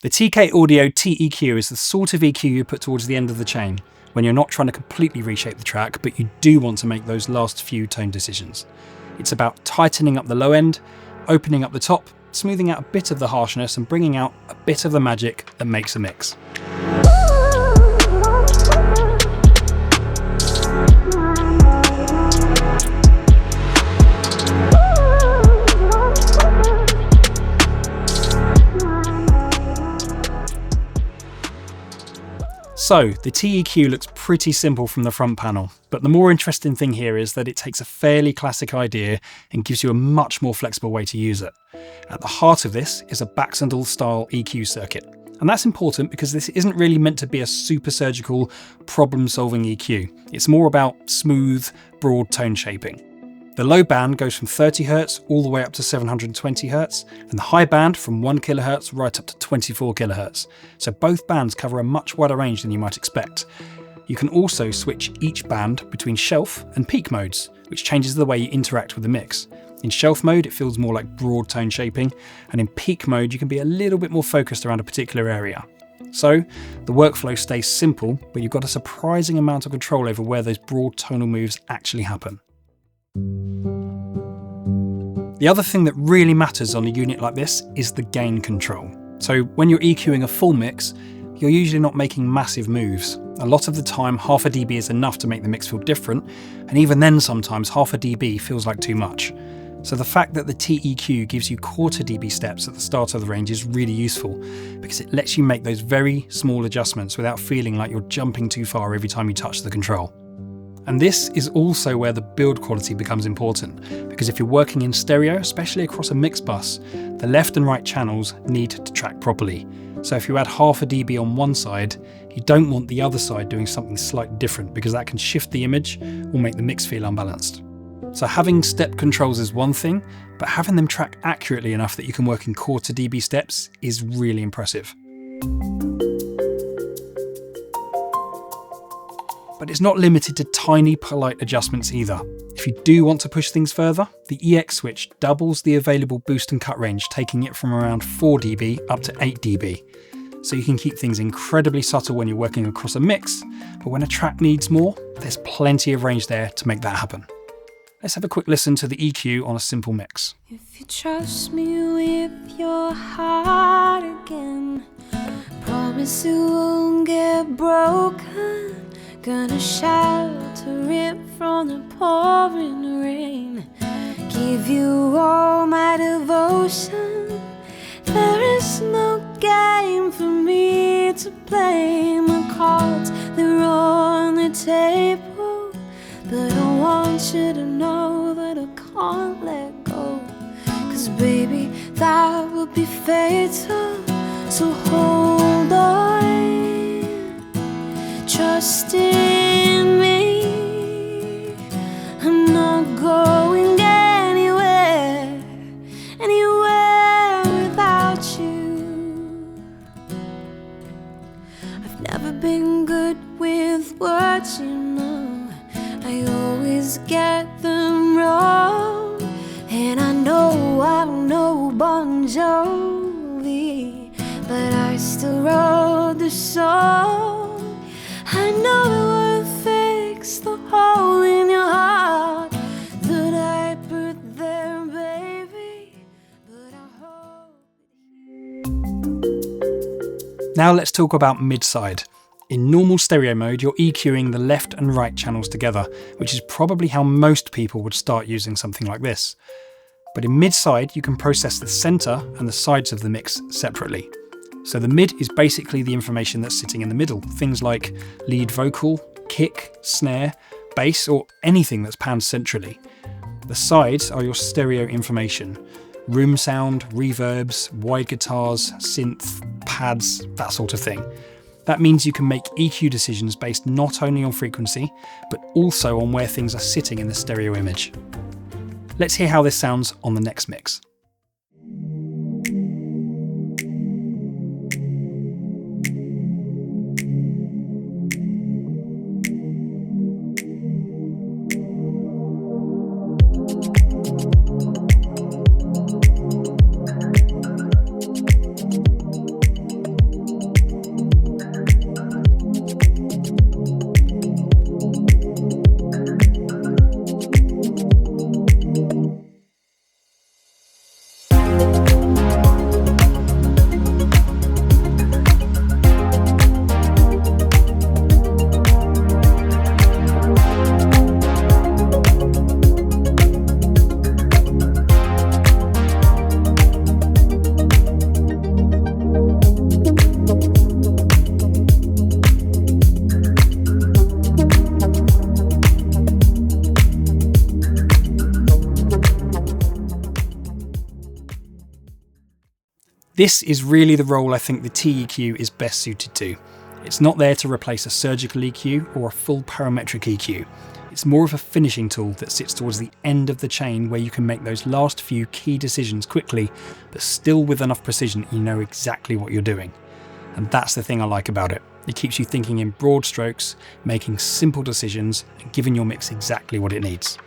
The TK Audio TEQ is the sort of EQ you put towards the end of the chain, when you're not trying to completely reshape the track, but you do want to make those last few tone decisions. It's about tightening up the low end, opening up the top, smoothing out a bit of the harshness, and bringing out a bit of the magic that makes a mix. So, the TEQ looks pretty simple from the front panel, but the more interesting thing here is that it takes a fairly classic idea and gives you a much more flexible way to use it. At the heart of this is a Baxandall style EQ circuit, and that's important because this isn't really meant to be a super surgical problem-solving EQ. It's more about smooth, broad tone shaping. The low band goes from 30 Hz all the way up to 720 Hz, and the high band from 1 kHz right up to 24 kHz. So both bands cover a much wider range than you might expect. You can also switch each band between shelf and peak modes, which changes the way you interact with the mix. In shelf mode, it feels more like broad tone shaping, and in peak mode, you can be a little bit more focused around a particular area. So, the workflow stays simple, but you've got a surprising amount of control over where those broad tonal moves actually happen. The other thing that really matters on a unit like this is the gain control. So when you're EQing a full mix, you're usually not making massive moves. A lot of the time, half a dB is enough to make the mix feel different, and even then sometimes half a dB feels like too much. So the fact that the TEQ gives you quarter dB steps at the start of the range is really useful, because it lets you make those very small adjustments without feeling like you're jumping too far every time you touch the control. And this is also where the build quality becomes important, because if you're working in stereo, especially across a mix bus, the left and right channels need to track properly. So if you add half a dB on one side, you don't want the other side doing something slightly different, because that can shift the image or make the mix feel unbalanced. So having step controls is one thing, but having them track accurately enough that you can work in quarter dB steps is really impressive. But it's not limited to tiny, polite adjustments either. If you do want to push things further, the EX switch doubles the available boost and cut range, taking it from around 4 dB up to 8 dB. So you can keep things incredibly subtle when you're working across a mix, but when a track needs more, there's plenty of range there to make that happen. Let's have a quick listen to the EQ on a simple mix. If you trust me with your heart again, promise it won't get broken. Gonna shelter it from the pouring rain, give you all my devotion. There is no game for me to play. My cards, they're on the table, but I want you to know that I can't let go. 'Cause baby, that would be fatal. So hold on, trust in me. I'm not going anywhere without you. I've never been good with words, you know. I always get them wrong, and I know I'm no Bon Jovi, but I still wrote the song. I know it would fix the hole in your heart that I put there, baby, but I hope. Now let's talk mid mid-side. In normal stereo mode, you're EQing the left and right channels together, which is probably how most people would start using something like this. But in mid-side, you can process the center and the sides of the mix separately. So the mid is basically the information that's sitting in the middle, things like lead vocal, kick, snare, bass, or anything that's panned centrally. The sides are your stereo information, room sound, reverbs, wide guitars, synth, pads, that sort of thing. That means you can make EQ decisions based not only on frequency, but also on where things are sitting in the stereo image. Let's hear how this sounds on the next mix. This is really the role I think the TEQ is best suited to. It's not there to replace a surgical EQ or a full parametric EQ. It's more of a finishing tool that sits towards the end of the chain where you can make those last few key decisions quickly, but still with enough precision you know exactly what you're doing. And that's the thing I like about it. It keeps you thinking in broad strokes, making simple decisions, and giving your mix exactly what it needs.